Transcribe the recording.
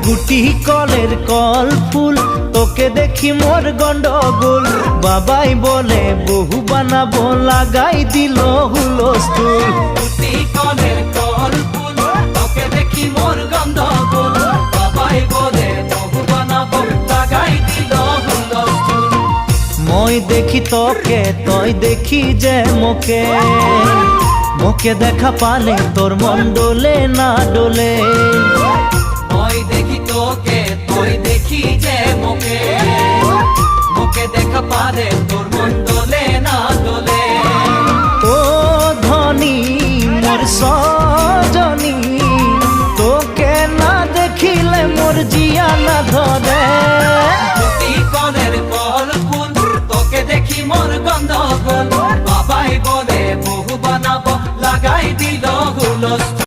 গুটি কলের কল ফুল তোকে দেখি মোর গন্ডগোল বাবাই বলে বহু বানাবো লাগাই দিল হুলস্থুল গুটি কলের কল ফুল তোকে দেখি মোর গন্ডগোল বাবাই বলে বহু বানাবো লাগাই দিল হুলস্থুল মই দেখি তোকে তই দেখি যে মোকে মোকে দেখা পালে তোর মন ডোলে না ডোলে মই দেখি তোকে তুই দেখি যে মোকে মোকে দেখা পারে তোর মন দোলে না দোলে ও ধনী মোর সজনী তোকে না দেখিলে মোর জিয়া না ধরে গুটি কলের কল ফুল তোকে দেখি মোর গন্ডগোল বাবাই বলে বহু বানাবো লাগাই দিল হুলস্থুল